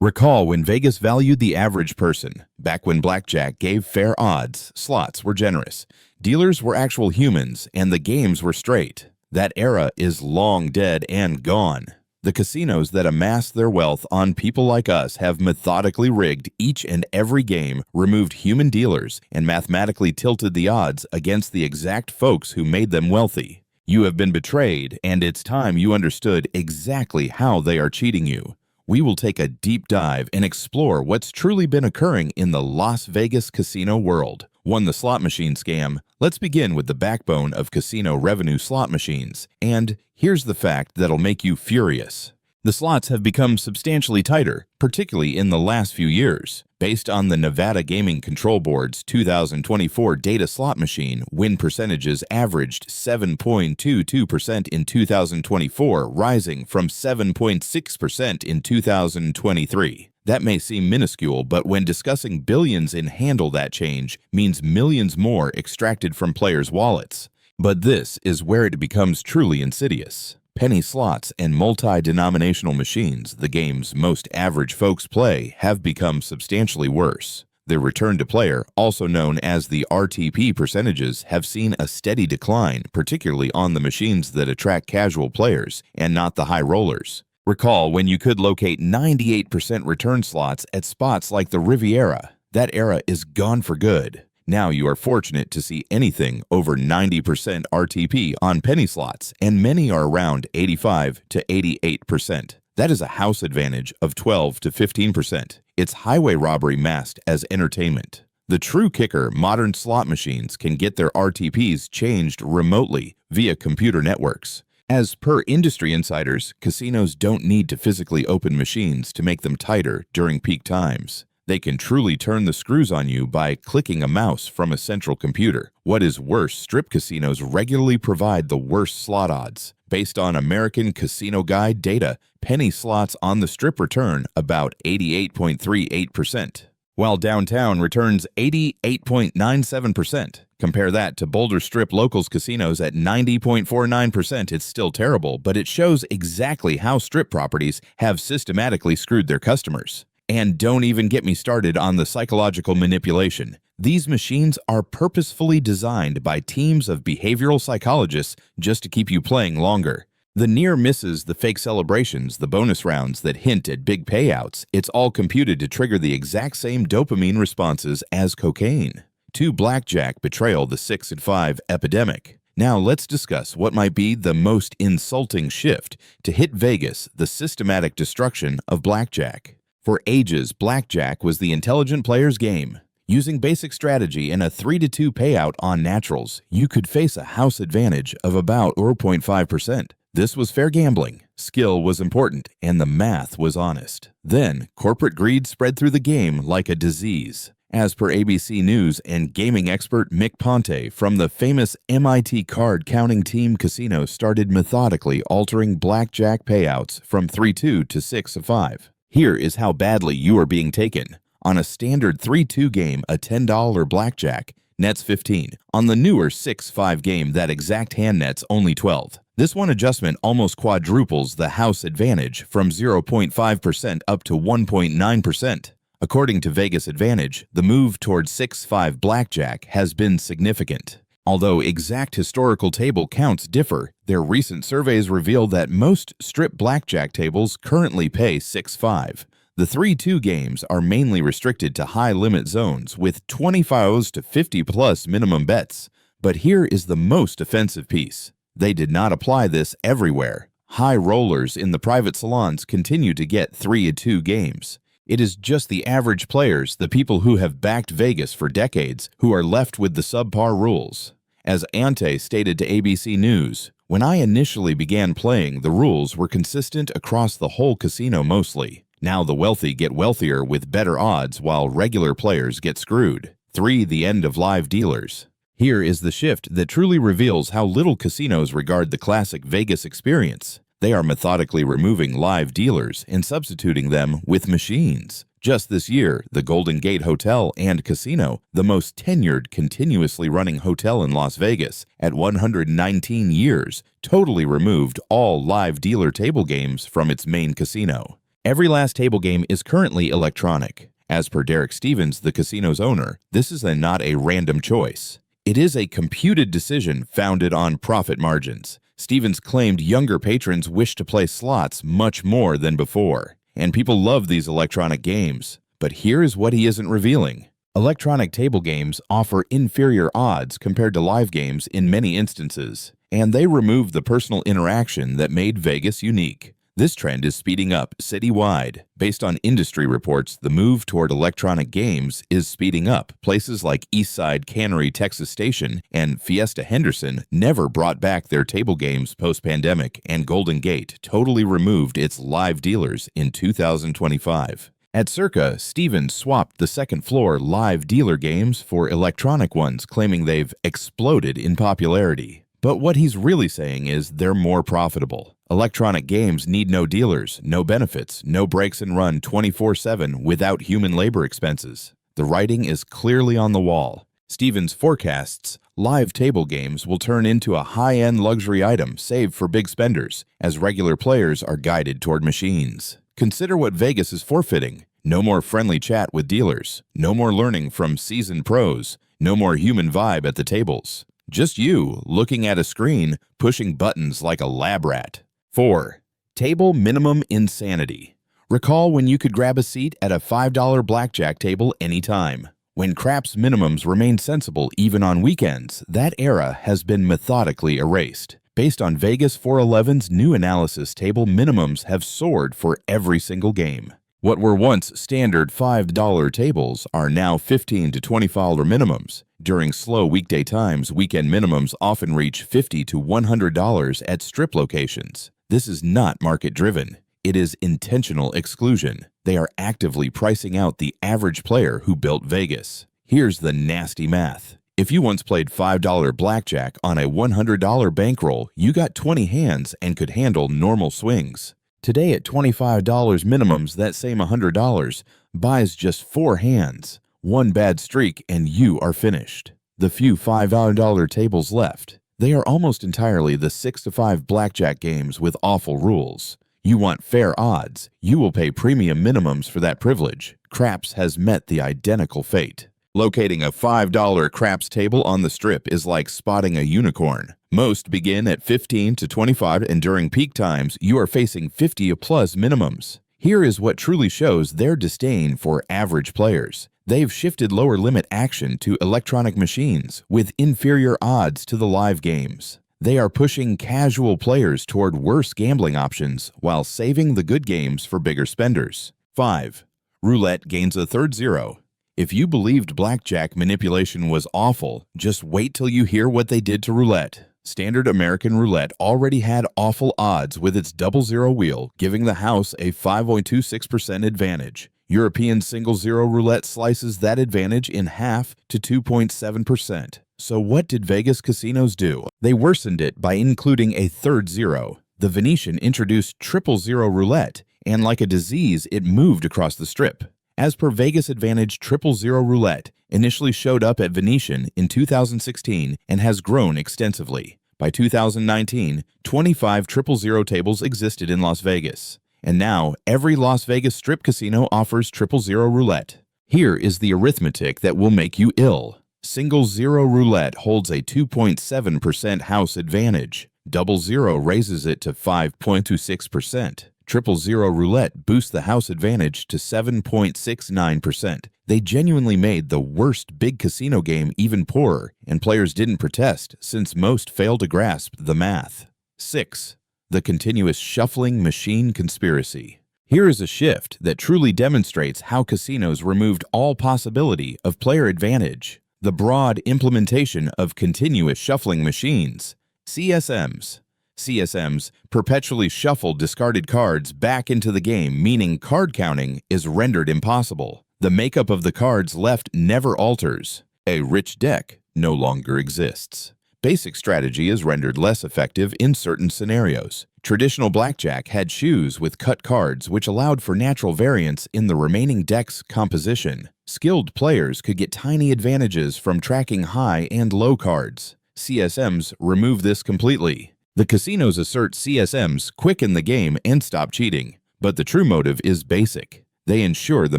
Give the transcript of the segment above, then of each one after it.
Recall when Vegas valued the average person. Back when blackjack gave fair odds, slots were generous, dealers were actual humans, and the games were straight. That era is long dead and gone. The casinos that amassed their wealth on people like us have methodically rigged each and every game, removed human dealers, and mathematically tilted the odds against the exact folks who made them wealthy. You have been betrayed, and it's time you understood exactly how they are cheating you. We will take a deep dive and explore what's truly been occurring in the Las Vegas casino world. 1. The slot machine scam. Let's begin with the backbone of casino revenue: slot machines. And here's the fact that'll make you furious. The slots have become substantially tighter, particularly in the last few years. Based on the Nevada Gaming Control Board's 2024 data, slot machine win percentages averaged 7.22% in 2024, rising from 7.6% in 2023. That may seem minuscule, but when discussing billions in handle, that change means millions more extracted from players' wallets. But this is where it becomes truly insidious. Penny slots and multi-denominational machines, the games most average folks play, have become substantially worse. The return to player, also known as the RTP percentages, have seen a steady decline, particularly on the machines that attract casual players and not the high rollers. Recall when you could locate 98% return slots at spots like the Riviera. That era is gone for good. Now you are fortunate to see anything over 90% RTP on penny slots, and many are around 85 to 88%. That is a house advantage of 12 to 15%. It's highway robbery masked as entertainment. The true kicker: modern slot machines can get their RTPs changed remotely via computer networks. As per industry insiders, casinos don't need to physically open machines to make them tighter during peak times. They can truly turn the screws on you by clicking a mouse from a central computer. What is worse, strip casinos regularly provide the worst slot odds. Based on American Casino Guide data, penny slots on the strip return about 88.38%, while downtown returns 88.97%. Compare that to Boulder Strip locals casinos at 90.49%. It's still terrible, but it shows exactly how strip properties have systematically screwed their customers. And don't even get me started on the psychological manipulation. These machines are purposefully designed by teams of behavioral psychologists just to keep you playing longer. The near misses, the fake celebrations, the bonus rounds that hint at big payouts, it's all computed to trigger the exact same dopamine responses as cocaine. 2. Blackjack betrayal: the 6 and 5 epidemic. Now let's discuss what might be the most insulting shift to hit Vegas: the systematic destruction of blackjack. For ages, blackjack was the intelligent player's game. Using basic strategy and a 3-2 payout on naturals, you could face a house advantage of about 0.5%. This was fair gambling. Skill was important, and the math was honest. Then, corporate greed spread through the game like a disease. As per ABC News and gaming expert Mick Ponte from the famous MIT card counting team, casinos started methodically altering blackjack payouts from 3-2 to 6-5. Here is how badly you are being taken. On a standard 3-2 game, a $10 blackjack nets 15. On the newer 6-5 game, that exact hand nets only 12. This one adjustment almost quadruples the house advantage from 0.5% up to 1.9%. According to Vegas Advantage, the move towards 6-5 blackjack has been significant. Although exact historical table counts differ, their recent surveys reveal that most strip blackjack tables currently pay 6-5. The 3-2 games are mainly restricted to high-limit zones with 25s to 50-plus minimum bets. But here is the most offensive piece. They did not apply this everywhere. High rollers in the private salons continue to get 3-2 games. It is just the average players, the people who have backed Vegas for decades, who are left with the subpar rules. As Ante stated to ABC News, "When I initially began playing, the rules were consistent across the whole casino mostly. Now the wealthy get wealthier with better odds while regular players get screwed." 3. The end of live dealers. Here is the shift that truly reveals how little casinos regard the classic Vegas experience. They are methodically removing live dealers and substituting them with machines. Just this year, the Golden Gate Hotel and Casino, the most tenured continuously running hotel in Las Vegas, at 119 years, totally removed all live dealer table games from its main casino. Every last table game is currently electronic. As per Derek Stevens, the casino's owner, this is not a random choice. It is a computed decision founded on profit margins. Stevens claimed younger patrons wish to play slots much more than before, and people love these electronic games. But here is what he isn't revealing. Electronic table games offer inferior odds compared to live games in many instances, and they remove the personal interaction that made Vegas unique. This trend is speeding up citywide. Based on industry reports, the move toward electronic games is speeding up. Places like Eastside Cannery Texas Station and Fiesta Henderson never brought back their table games post-pandemic, and Golden Gate totally removed its live dealers in 2025. At Circa, Stevens swapped the second-floor live dealer games for electronic ones, claiming they've exploded in popularity. But what he's really saying is they're more profitable. Electronic games need no dealers, no benefits, no breaks and run 24/7 without human labor expenses. The writing is clearly on the wall. Stevens forecasts live table games will turn into a high-end luxury item saved for big spenders, as regular players are guided toward machines. Consider what Vegas is forfeiting. No more friendly chat with dealers, no more learning from seasoned pros, no more human vibe at the tables. Just you looking at a screen, pushing buttons like a lab rat. 4. Table minimum insanity. Recall when you could grab a seat at a $5 blackjack table anytime. When craps minimums remain sensible even on weekends, that era has been methodically erased. Based on Vegas 411's new analysis, table minimums have soared for every single game. What were once standard $5 tables are now $15 to $20 minimums. During slow weekday times, weekend minimums often reach $50 to $100 at strip locations. This is not market-driven. It is intentional exclusion. They are actively pricing out the average player who built Vegas. Here's the nasty math. If you once played $5 blackjack on a $100 bankroll, you got 20 hands and could handle normal swings. Today at $25 minimums, that same $100 buys just 4 hands. One bad streak and you are finished. The few $5 tables left, they are almost entirely the 6 to 5 blackjack games with awful rules. You want fair odds, you will pay premium minimums for that privilege. Craps has met the identical fate. Locating a $5 craps table on the strip is like spotting a unicorn. Most begin at $15 to $25, and during peak times, you are facing $50 plus minimums. Here is what truly shows their disdain for average players. They've shifted lower limit action to electronic machines with inferior odds to the live games. They are pushing casual players toward worse gambling options while saving the good games for bigger spenders. 5. Roulette gains a third zero. If you believed blackjack manipulation was awful, just wait till you hear what they did to roulette. Standard American roulette already had awful odds with its double zero wheel, giving the house a 5.26% advantage. European single zero roulette slices that advantage in half to 2.7%. So what did Vegas casinos do? They worsened it by including a third zero. The Venetian introduced triple zero roulette, and like a disease, it moved across the strip. As per Vegas Advantage, triple zero roulette initially showed up at Venetian in 2016 and has grown extensively. By 2019, 25 triple zero tables existed in Las Vegas. And now, every Las Vegas Strip casino offers triple zero roulette. Here is the arithmetic that will make you ill. Single zero roulette holds a 2.7% house advantage. Double zero raises it to 5.26%. Triple zero roulette boosts the house advantage to 7.69%. They genuinely made the worst big casino game even poorer, and players didn't protest since most failed to grasp the math. 6. The continuous shuffling machine conspiracy. Here is a shift that truly demonstrates how casinos removed all possibility of player advantage. The broad implementation of continuous shuffling machines, CSMs. CSMs perpetually shuffle discarded cards back into the game, meaning card counting is rendered impossible. The makeup of the cards left never alters. A rich deck no longer exists. Basic strategy is rendered less effective in certain scenarios. Traditional blackjack had shoes with cut cards, which allowed for natural variance in the remaining deck's composition. Skilled players could get tiny advantages from tracking high and low cards. CSMs remove this completely. The casinos assert CSMs quicken the game and stop cheating. But the true motive is basic. They ensure the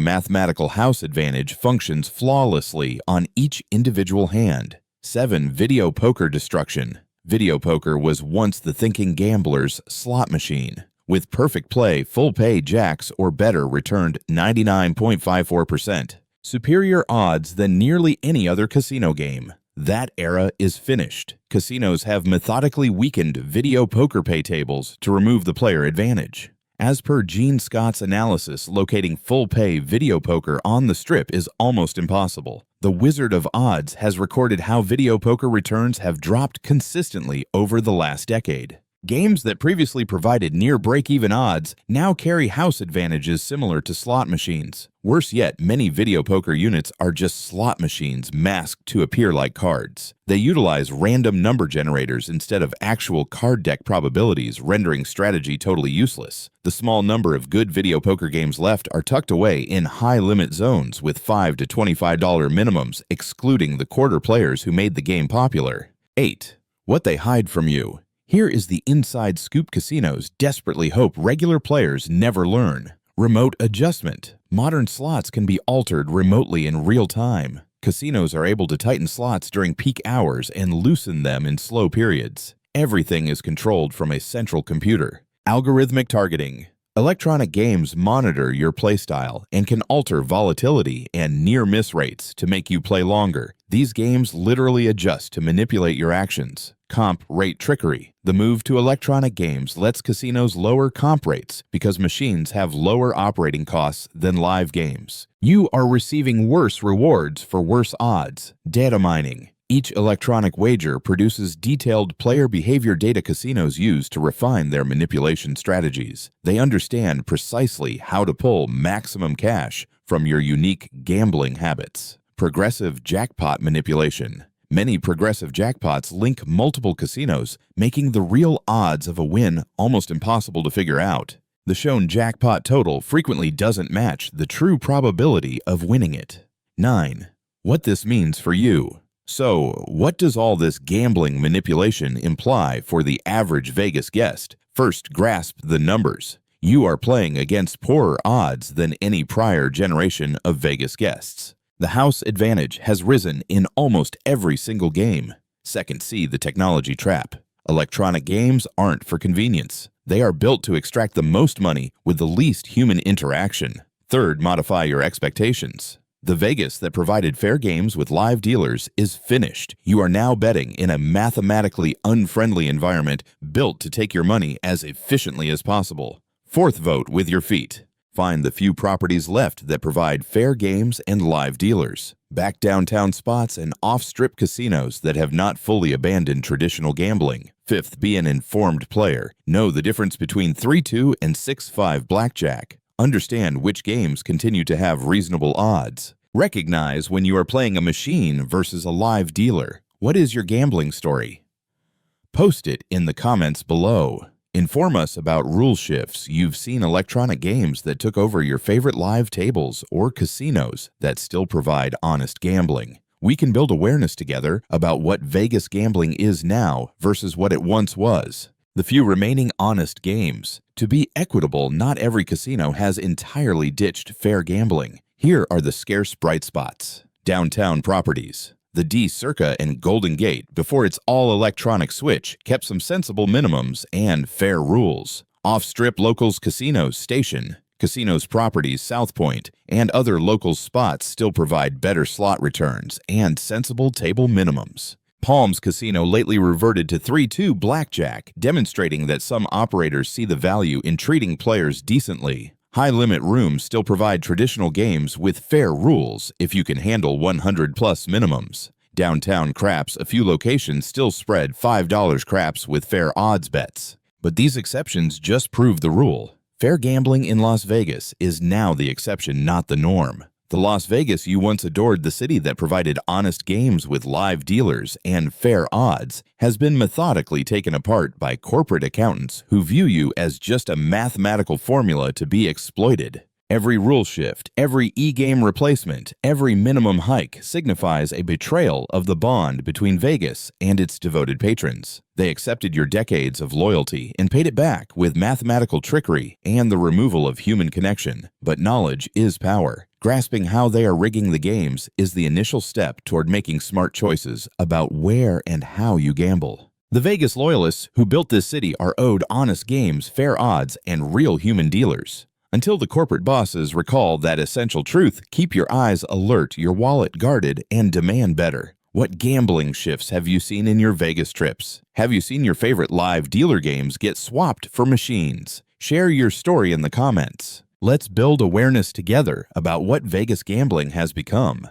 mathematical house advantage functions flawlessly on each individual hand. 7. Video poker destruction. Video poker was once the thinking gambler's slot machine. With perfect play, full pay jacks or better returned 99.54%. Superior odds than nearly any other casino game. That era is finished. Casinos have methodically weakened video poker pay tables to remove the player advantage. As per Gene Scott's analysis, locating full-pay video poker on the Strip is almost impossible. The Wizard of Odds has recorded how video poker returns have dropped consistently over the last decade. Games that previously provided near break-even odds now carry house advantages similar to slot machines. Worse yet, many video poker units are just slot machines masked to appear like cards. They utilize random number generators instead of actual card deck probabilities, rendering strategy totally useless. The small number of good video poker games left are tucked away in high-limit zones with $5 to $25 minimums, excluding the quarter players who made the game popular. 8. What they hide from you. Here is the inside scoop casinos desperately hope regular players never learn. Remote adjustment. Modern slots can be altered remotely in real time. Casinos are able to tighten slots during peak hours and loosen them in slow periods. Everything is controlled from a central computer. Algorithmic targeting. Electronic games monitor your playstyle and can alter volatility and near-miss rates to make you play longer. These games literally adjust to manipulate your actions. Comp rate trickery. The move to electronic games lets casinos lower comp rates because machines have lower operating costs than live games. You are receiving worse rewards for worse odds. Data mining. Each electronic wager produces detailed player behavior data casinos use to refine their manipulation strategies. They understand precisely how to pull maximum cash from your unique gambling habits. Progressive jackpot manipulation. Many progressive jackpots link multiple casinos, making the real odds of a win almost impossible to figure out. The shown jackpot total frequently doesn't match the true probability of winning it. 9. What this means for you. So, what does all this gambling manipulation imply for the average Vegas guest? First, grasp the numbers. You are playing against poorer odds than any prior generation of Vegas guests. The house advantage has risen in almost every single game. Second, see the technology trap. Electronic games aren't for convenience. They are built to extract the most money with the least human interaction. Third, modify your expectations. The Vegas that provided fair games with live dealers is finished. You are now betting in a mathematically unfriendly environment built to take your money as efficiently as possible. Fourth, vote with your feet. Find the few properties left that provide fair games and live dealers. Back downtown spots and off-strip casinos that have not fully abandoned traditional gambling. Fifth, be an informed player. Know the difference between 3-2 and 6-5 blackjack. Understand which games continue to have reasonable odds. Recognize when you are playing a machine versus a live dealer. What is your gambling story? Post it in the comments below. Inform us about rule shifts you've seen, electronic games that took over your favorite live tables, or casinos that still provide honest gambling. We can build awareness together about what Vegas gambling is now versus what it once was. The few remaining honest games. To be equitable, not every casino has entirely ditched fair gambling. Here are the scarce bright spots. Downtown properties. The D Circa and Golden Gate, before its all-electronic switch, kept some sensible minimums and fair rules. Off-strip locals casinos Station, casinos properties South Point, and other locals spots still provide better slot returns and sensible table minimums. Palms Casino lately reverted to 3-2 blackjack, demonstrating that some operators see the value in treating players decently. High-limit rooms still provide traditional games with fair rules if you can handle 100-plus minimums. Downtown craps, a few locations still spread $5 craps with fair odds bets. But these exceptions just prove the rule. Fair gambling in Las Vegas is now the exception, not the norm. The Las Vegas you once adored, the city that provided honest games with live dealers and fair odds, has been methodically taken apart by corporate accountants who view you as just a mathematical formula to be exploited. Every rule shift, every e-game replacement, every minimum hike signifies a betrayal of the bond between Vegas and its devoted patrons. They accepted your decades of loyalty and paid it back with mathematical trickery and the removal of human connection. But knowledge is power. Grasping how they are rigging the games is the initial step toward making smart choices about where and how you gamble. The Vegas loyalists who built this city are owed honest games, fair odds, and real human dealers. Until the corporate bosses recall that essential truth, keep your eyes alert, your wallet guarded, and demand better. What gambling shifts have you seen in your Vegas trips? Have you seen your favorite live dealer games get swapped for machines? Share your story in the comments. Let's build awareness together about what Vegas gambling has become.